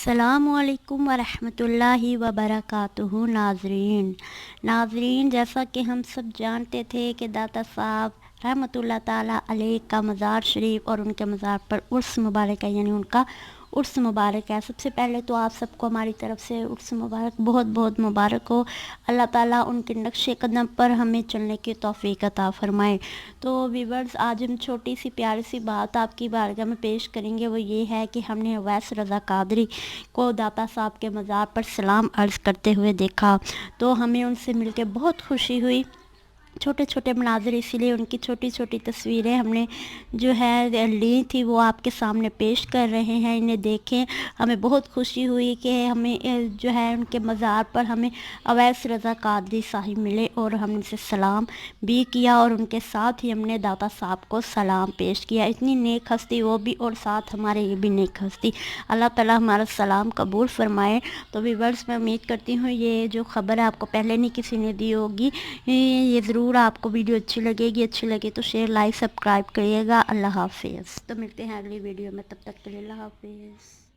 अस्सलामु अलैकुम वरहमतुल्लाहि वबरकातुहू। नाज़रीन, जैसा कि हम सब जानते थे कि दाता साहब रहमतुल्लाह ताला अलैह का मज़ार शरीफ और उनके मज़ार पर उर्स मुबारक है, यानी उनका उर्स मुबारक है। सबसे पहले तो आप सबको हमारी तरफ से उर्स मुबारक बहुत बहुत मुबारक हो। अल्लाह ताला उनके नक्शे कदम पर हमें चलने की तौफ़ीक अता फ़रमाए। तो व्यूअर्स, आज हम छोटी सी प्यारी सी बात आपकी बारगाह में पेश करेंगे। वो ये है कि हमने अवैस रज़ा कादरी को दाता साहब के मज़ार पर सलाम अर्ज़ करते हुए देखा, तो हमें उनसे मिलकर बहुत खुशी हुई। छोटे छोटे मनाज़र, इसीलिए उनकी छोटी छोटी तस्वीरें हमने जो है ली थी, वो आपके सामने पेश कर रहे हैं। इन्हें देखें, हमें बहुत खुशी हुई कि हमें जो है उनके मज़ार पर हमें अवैस रज़ा कादरी साहिब मिले और हमने उनसे सलाम भी किया और उनके साथ ही हमने दाता साहब को सलाम पेश किया। इतनी नेक हस्ती वो भी, और साथ हमारे ये भी नेक हस्ती। अल्लाह ताला हमारा सलाम कबूल फ़रमाए। तो व्यूअर्स, मैं उम्मीद करती हूँ ये जो ख़बर है आपको पहले नहीं किसी ने दी होगी, ये ज़रूर आपको वीडियो अच्छी लगेगी। अच्छी लगे तो शेयर, लाइक, सब्सक्राइब करिएगा। अल्लाह हाफिज़। तो मिलते हैं अगली वीडियो में, तब तक के लिए अल्लाह हाफिज़।